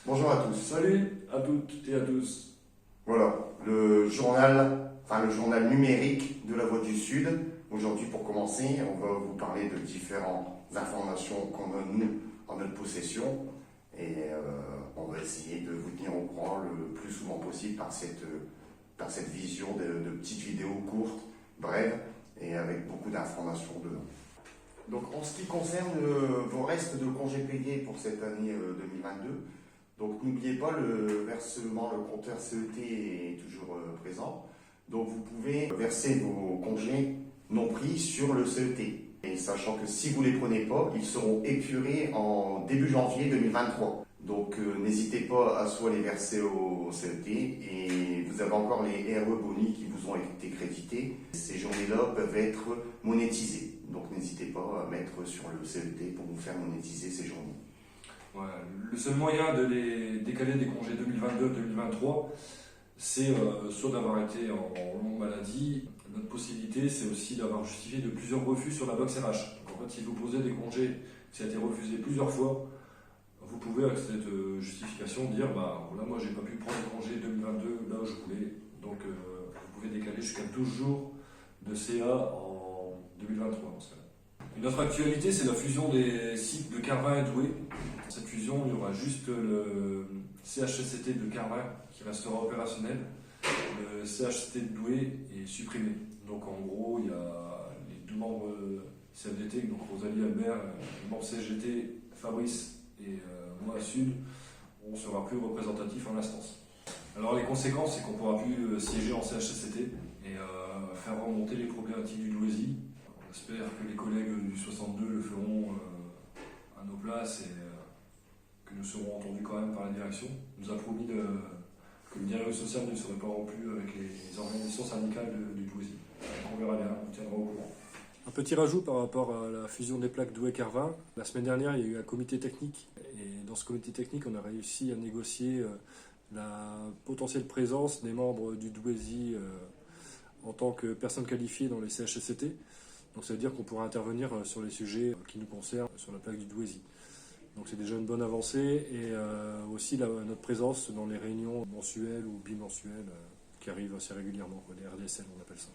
Bonjour à tous. Salut à toutes et à tous. Voilà, le journal numérique de la Voix du Sud. Aujourd'hui, pour commencer, on va vous parler de différentes informations qu'on a, nous, en notre possession. Et on va essayer de vous tenir au courant le plus souvent possible par cette vision de petites vidéos courtes, brèves, et avec beaucoup d'informations dedans. Donc, en ce qui concerne vos restes de congés payés pour cette année 2022, donc n'oubliez pas le versement, le compteur CET est toujours présent. Donc vous pouvez verser vos congés non pris sur le CET. Et sachant que si vous ne les prenez pas, ils seront épurés en début janvier 2023. Donc n'hésitez pas à soit les verser au CET et vous avez encore les RE boni qui vous ont été crédités. Ces journées-là peuvent être monétisées. Donc n'hésitez pas à mettre sur le CET pour vous faire monétiser ces journées. Ouais, le seul moyen de les décaler des congés 2022-2023, c'est soit d'avoir été en longue maladie. Notre possibilité, c'est aussi d'avoir justifié de plusieurs refus sur la box RH. Donc en fait, si vous posez des congés, qui a été refusé plusieurs fois, vous pouvez avec cette justification dire bah voilà, moi j'ai pas pu prendre le congé 2022 là où je voulais, donc vous pouvez décaler jusqu'à 12 jours de CA en 2023 dans ce cas-là. Une autre actualité, c'est la fusion des sites de Carvin et Douai. Dans cette fusion, il y aura juste le CHSCT de Carvin qui restera opérationnel. Le CHSCT de Douai est supprimé. Donc en gros, il y a les deux membres CFDT, donc Rosalie Albert, le membre CGT, Fabrice et moi à Sud, on ne sera plus représentatif en instance. Alors les conséquences, c'est qu'on ne pourra plus siéger en CHSCT et faire remonter les problématiques du Douaisis. On espère que les collègues du 62 le feront à nos places et que nous serons entendus quand même par la direction. On nous a promis que le dialogue social ne serait pas rompu avec les organisations syndicales du Douaisis. On verra bien, on tiendra au courant. Un petit rajout par rapport à la fusion des plaques Douai-Carvin. La semaine dernière, il y a eu un comité technique. Et dans ce comité technique, on a réussi à négocier la potentielle présence des membres du Douaisis en tant que personnes qualifiées dans les CHSCT. Donc ça veut dire qu'on pourra intervenir sur les sujets qui nous concernent sur la plaque du Douaisis. Donc c'est déjà une bonne avancée et aussi notre présence dans les réunions mensuelles ou bimensuelles qui arrivent assez régulièrement, les RDSL on appelle ça.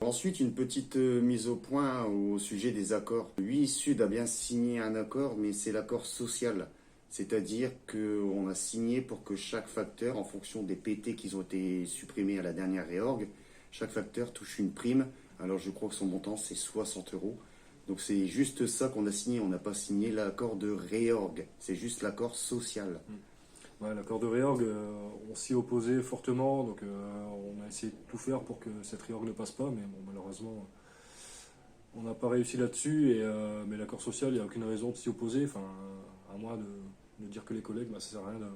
Ensuite, une petite mise au point au sujet des accords. Oui, Sud a bien signé un accord, mais c'est l'accord social. C'est-à-dire qu'on a signé pour que chaque facteur, en fonction des PT qui ont été supprimés à la dernière réorg, chaque facteur touche une prime. Alors je crois que son montant c'est 60 €. Donc c'est juste ça qu'on a signé, on n'a pas signé l'accord de réorg, c'est juste l'accord social. Ouais, l'accord de réorg, on s'y opposait fortement, donc on a essayé de tout faire pour que cette réorg ne passe pas, mais bon, malheureusement on n'a pas réussi là-dessus, mais l'accord social, il n'y a aucune raison de s'y opposer, enfin, à moins de dire que les collègues, bah, ça sert à rien de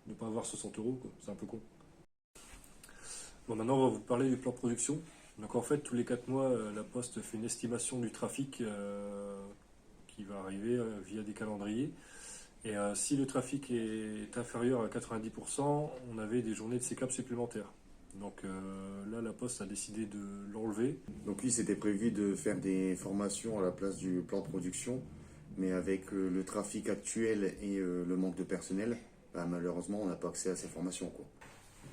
ne pas avoir 60 €, quoi. C'est un peu con. Bon, maintenant on va vous parler du plan de production. Donc en fait, tous les 4 mois, la Poste fait une estimation du trafic qui va arriver via des calendriers. Et si le trafic est inférieur à 90%, on avait des journées de sécap supplémentaires. Donc là, la Poste a décidé de l'enlever. Donc oui, c'était prévu de faire des formations à la place du plan de production, mais avec le trafic actuel et le manque de personnel, bah, malheureusement, on n'a pas accès à ces formations, quoi.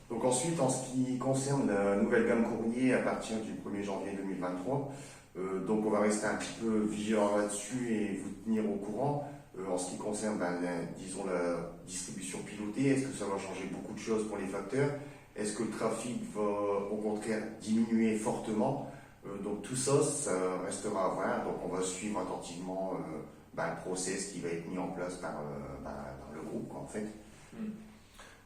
Donc ensuite, en ce qui concerne la nouvelle gamme courrier à partir du 1er janvier 2023, donc on va rester un petit peu vigilant là-dessus et vous tenir au courant. En ce qui concerne, disons, la distribution pilotée, est-ce que ça va changer beaucoup de choses pour les facteurs? Est-ce que le trafic va au contraire diminuer fortement? Donc tout ça, ça restera à voir. Donc on va suivre attentivement le process qui va être mis en place par le groupe, quoi, en fait.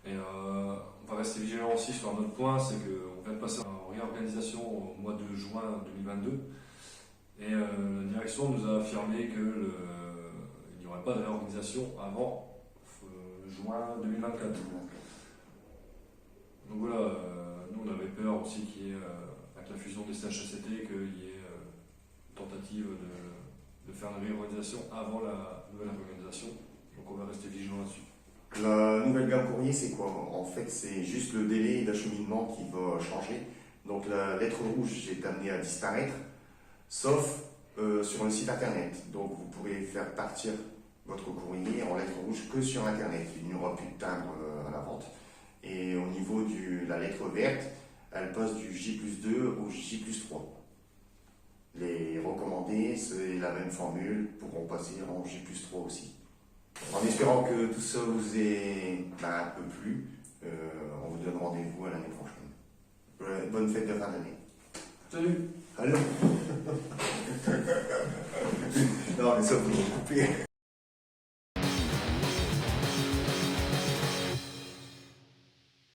Et on va rester vigilant aussi sur un autre point, c'est qu'on vient de passer en réorganisation au mois de juin 2022 et la direction nous a affirmé qu'il n'y aurait pas de réorganisation avant juin 2024. Donc voilà, nous on avait peur aussi qu'il y ait, avec la fusion des CHSCT, qu'il y ait une tentative de faire une réorganisation avant la nouvelle organisation, donc on va rester vigilant là-dessus. La nouvelle gamme courrier, c'est quoi? En fait, c'est juste le délai d'acheminement qui va changer. Donc la lettre rouge est amenée à disparaître, sauf sur le site internet. Donc vous pourrez faire partir votre courrier en lettres rouges que sur Internet. Il n'y aura plus de timbre à la vente. Et au niveau de la lettre verte, elle passe du J+2 au J+3. Les recommandés, c'est la même formule, pourront passer en J+3 aussi. En espérant que tout ça vous ait un peu plu, on vous donne rendez-vous à l'année prochaine. Bonne fête de fin d'année. Salut. Allô. Non mais ça vous coupez.